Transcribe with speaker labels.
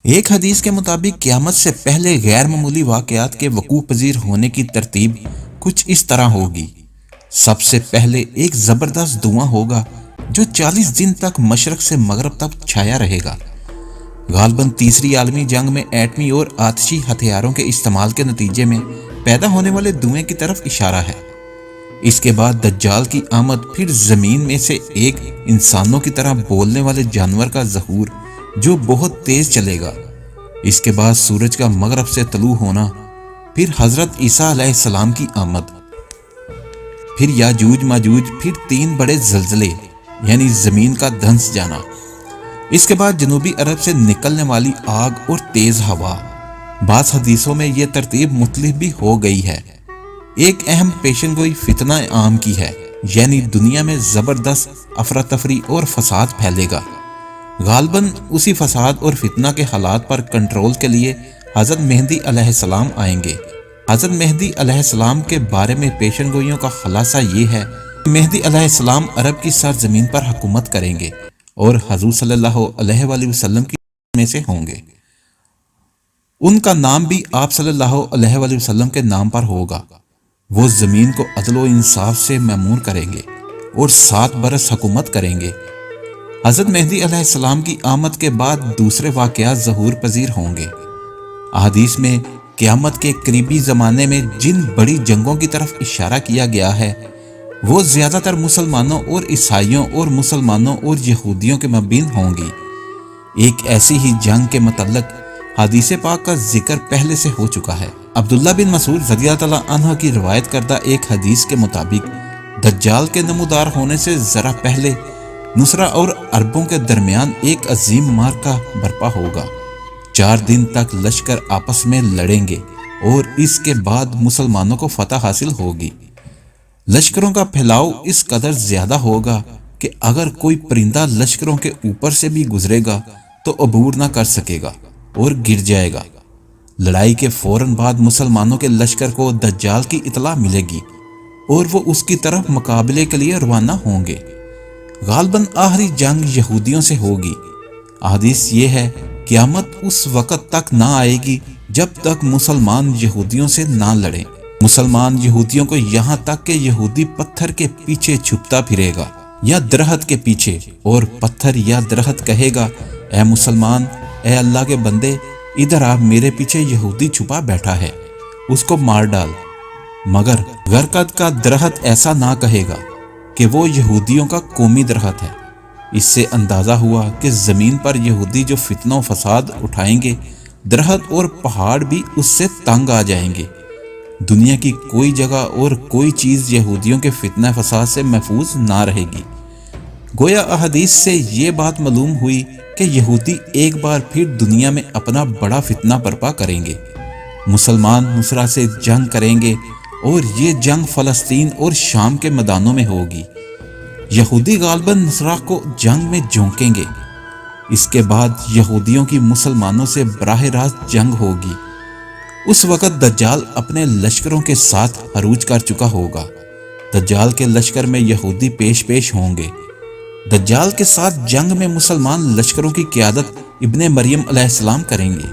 Speaker 1: ایک حدیث کے مطابق قیامت سے پہلے غیر معمولی واقعات کے وقوع پذیر ہونے کی ترتیب کچھ اس طرح ہوگی۔ سب سے پہلے ایک زبردست دھواں ہوگا جو 40 دن تک مشرق سے مغرب تک چھایا رہے گا۔ غالباً تیسری عالمی جنگ میں ایٹمی اور آتشی ہتھیاروں کے استعمال کے نتیجے میں پیدا ہونے والے دھوئیں کی طرف اشارہ ہے۔ اس کے بعد دجال کی آمد، پھر زمین میں سے ایک انسانوں کی طرح بولنے والے جانور کا ظہور جو بہت تیز چلے گا۔ اس کے بعد سورج کا مغرب سے طلوع ہونا، پھر حضرت عیسیٰ علیہ السلام کی آمد، پھر یاجوج ماجوج، پھر 3 بڑے زلزلے یعنی زمین کا دھنس جانا۔ اس کے بعد جنوبی عرب سے نکلنے والی آگ اور تیز ہوا۔ بعض حدیثوں میں یہ ترتیب مختلف بھی ہو گئی ہے۔ ایک اہم پیشن گوئی فتنہ عام کی ہے، یعنی دنیا میں زبردست افراتفری اور فساد پھیلے گا۔ غالباً اسی فساد اور فتنہ کے حالات پر کنٹرول کے لیے حضرت مہدی علیہ السلام آئیں گے۔ حضرت مہدی علیہ السلام کے بارے میں پیشن گوئیوں کا خلاصہ یہ ہے کہ مہدی علیہ السلام عرب کی سرزمین پر حکومت کریں گے اور حضور صلی اللہ علیہ وآلہ وسلم کی میں سے ہوں گے۔ ان کا نام بھی آپ صلی اللہ علیہ وآلہ وسلم کے نام پر ہوگا۔ وہ زمین کو عدل و انصاف سے معمور کریں گے اور 7 برس حکومت کریں گے۔ حضرت مہدی علیہ السلام کی آمد کے بعد دوسرے واقعات ظہور پذیر ہوں گے۔ احادیث میں قیامت کے قریبی زمانے میں جن بڑی جنگوں کی طرف اشارہ کیا گیا ہے وہ زیادہ تر مسلمانوں اور عیسائیوں اور مسلمانوں اور یہودیوں کے مابین ہوں گی۔ ایک ایسی ہی جنگ کے متعلق حدیث پاک کا ذکر پہلے سے ہو چکا ہے۔ عبداللہ بن مسعود رضی اللہ تعالیٰ عنہ کی روایت کردہ ایک حدیث کے مطابق دجال کے نمودار ہونے سے ذرا پہلے نصرہ اور عربوں کے درمیان ایک عظیم معرکہ برپا ہوگا۔ 4 دن تک لشکر آپس میں لڑیں گے اور اس کے بعد مسلمانوں کو فتح حاصل ہوگی۔ لشکروں کا پھیلاؤ اس قدر زیادہ ہوگا کہ اگر کوئی پرندہ لشکروں کے اوپر سے بھی گزرے گا تو عبور نہ کر سکے گا اور گر جائے گا۔ لڑائی کے فوراً بعد مسلمانوں کے لشکر کو دجال کی اطلاع ملے گی اور وہ اس کی طرف مقابلے کے لیے روانہ ہوں گے۔ غالباً آخری جنگ یہودیوں سے ہوگی۔ حدیث یہ ہے قیامت اس وقت تک نہ آئے گی جب تک مسلمان یہودیوں سے نہ لڑیں۔ مسلمان یہودیوں کو یہاں تک کہ یہودی پتھر کے پیچھے چھپتا پھرے گا یا درخت کے پیچھے، اور پتھر یا درخت کہے گا اے مسلمان، اے اللہ کے بندے، ادھر آ، میرے پیچھے یہودی چھپا بیٹھا ہے، اس کو مار ڈال۔ مگر غرقد کا درخت ایسا نہ کہے گا کہ وہ یہودیوں کا قومی درخت ہے۔ اس سے اندازہ ہوا کہ زمین پر یہودی جو فتنہ و فساد اٹھائیں گے، درخت اور پہاڑ بھی اس سے تنگ آ جائیں گے۔ دنیا کی کوئی جگہ اور کوئی چیز یہودیوں کے فتنہ فساد سے محفوظ نہ رہے گی۔ گویا احادیث سے یہ بات معلوم ہوئی کہ یہودی ایک بار پھر دنیا میں اپنا بڑا فتنہ برپا کریں گے۔ مسلمان نصرہ سے جنگ کریں گے اور یہ جنگ فلسطین اور شام کے میدانوں میں ہوگی۔ یہودی غالباً نصرہ کو جنگ میں جھونکیں گے۔ اس کے بعد یہودیوں کی مسلمانوں سے براہ راست جنگ ہوگی۔ اس وقت دجال اپنے لشکروں کے ساتھ عروج کر چکا ہوگا۔ دجال کے لشکر میں یہودی پیش ہوں گے۔ دجال کے ساتھ جنگ میں مسلمان لشکروں کی قیادت ابن مریم علیہ السلام کریں گے۔